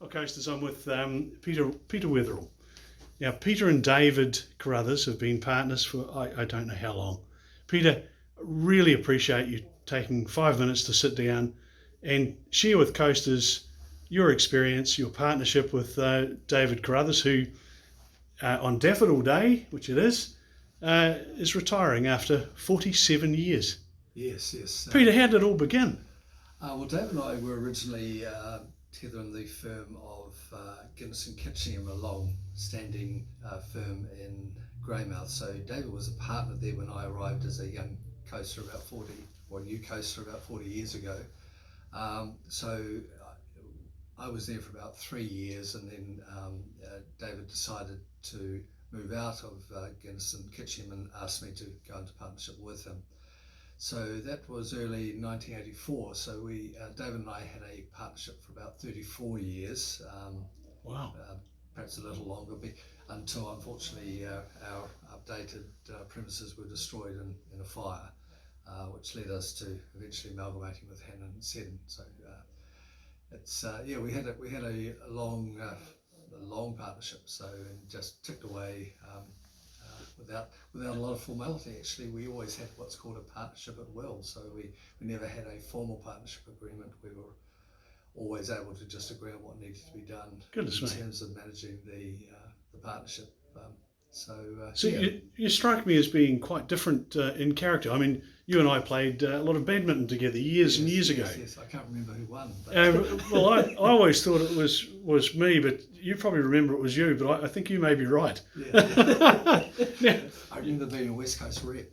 Coasters, I'm with Peter Wetherall. Now, Peter and David Carruthers have been partners for I don't know how long. Peter, really appreciate you taking 5 minutes to sit down and share with Coasters your experience, your partnership with David Carruthers, who on Daffodil Day, which it is retiring after 47 years. Yes, yes. Peter, how did it all begin? Well, David and I were originally together in the firm of Guinness and Kitchingham, a long-standing firm in Greymouth. So David was a partner there when I arrived as a young coaster about 40, or new coaster about 40 years ago. So I was there for about 3 years, and then David decided to move out of Guinness and Kitchingham and asked me to go into partnership with him. So that was early 1984. So David and I had a partnership for about 34 years. Wow. Perhaps a little longer, until unfortunately our updated premises were destroyed in a fire, which led us to eventually amalgamating with Hannon and Seddon. So we had a long partnership. So it just ticked away. Without a lot of formality, actually. We always had what's called a partnership at will, so we never had a formal partnership agreement. We were always able to just agree on what needed to be done in terms of managing the partnership. You strike me as being quite different in character. I mean, you and I played a lot of badminton together years and years ago. Yes, I can't remember who won. Well, I always thought it was me, but you probably remember it was you. But I think you may be right. Yeah. Now, I remember being a West Coast rep.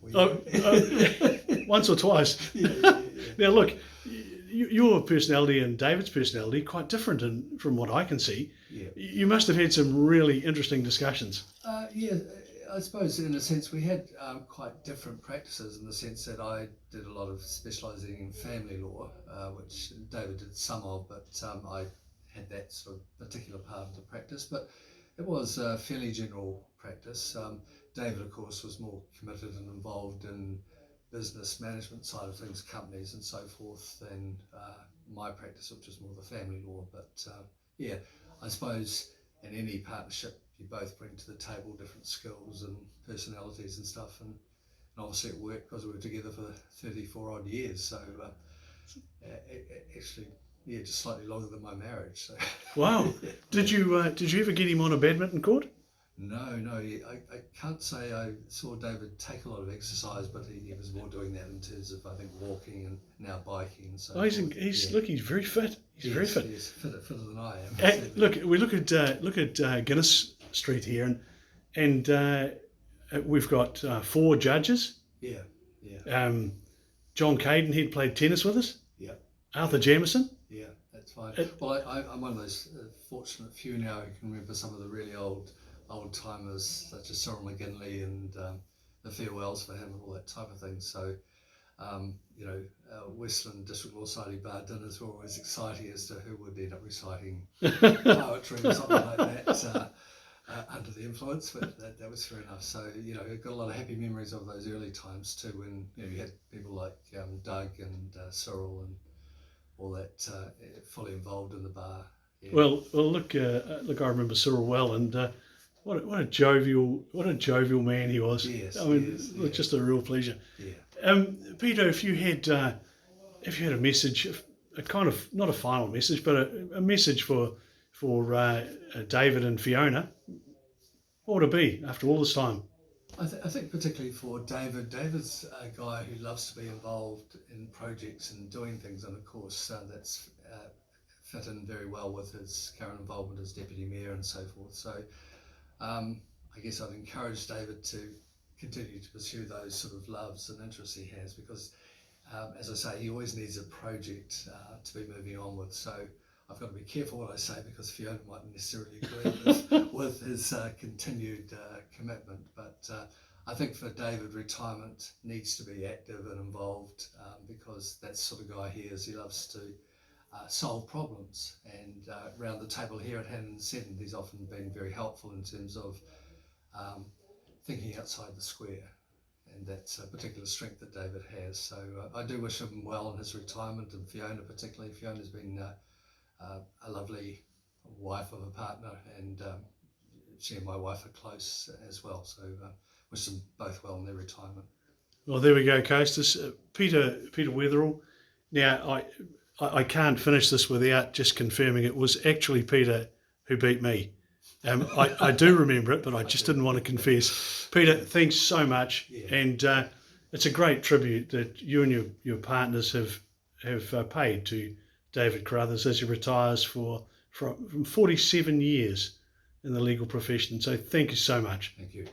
Once or twice. Yeah. Now, look, your personality and David's personality quite different from what I can see. Yeah. You must have had some really interesting discussions. I suppose in a sense we had quite different practices, in the sense that I did a lot of specialising in family law, which David did some of, but I had that sort of particular part of the practice. But it was a fairly general practice. David, of course, was more committed and involved in business management side of things, companies and so forth, than my practice, which was more the family law. But I suppose in any partnership you both bring to the table different skills and personalities and stuff, and obviously it worked because we were together for 34 odd years. So actually, just slightly longer than my marriage. So. Wow. Did you ever get him on a badminton court? No. I can't say I saw David take a lot of exercise, but he was more doing that in terms of, I think, walking and now biking. And so he's very fit. He's very fit. He's fitter than I am. We look at Guinness Street here, and we've got 4 judges. Yeah. John Cadenhead played tennis with us. Yeah. Arthur Jamieson. Yeah, that's fine. Well, I'm one of those fortunate few now who can remember some of the really old timers, such as Cyril McGinley and the farewells for him and all that type of thing. So, Westland District Law Society bar dinners were always exciting as to who would end up reciting poetry or something like that under the influence, but that was fair enough. So, I've got a lot of happy memories of those early times too, when you had people like Doug and Cyril and all that fully involved in the bar. Yeah. Well, look, I remember Cyril well, and what a jovial man he was. Yes, I mean, it was just a real pleasure. Yeah. Peter, if you had a message, a kind of not a final message, but a message for David and Fiona, what would it be after all this time? I think particularly for David's a guy who loves to be involved in projects and doing things, and of course that's fit in very well with his current involvement as Deputy Mayor and so forth. So I guess I'd encourage David to continue to pursue those sort of loves and interests he has, because as I say, he always needs a project to be moving on with. So I've got to be careful what I say, because Fiona mightn't necessarily agree with his continued commitment. But I think for David, retirement needs to be active and involved, because that's the sort of guy he is. He loves to solve problems, and around the table here at Hannon and Seddon, he's often been very helpful in terms of thinking outside the square, and that's a particular strength that David has. So I do wish him well in his retirement, and Fiona particularly. Fiona's been a lovely wife of a partner, and she and my wife are close as well. So wish them both well in their retirement. Well, there we go, Coasters. Peter Wetherall. Now, I can't finish this without just confirming it was actually Peter who beat me. I do remember it, but I just didn't want to confess. Peter, thanks so much. Yeah. And it's a great tribute that you and your partners have paid to David Carruthers as he retires from 47 years in the legal profession. So thank you so much. Thank you.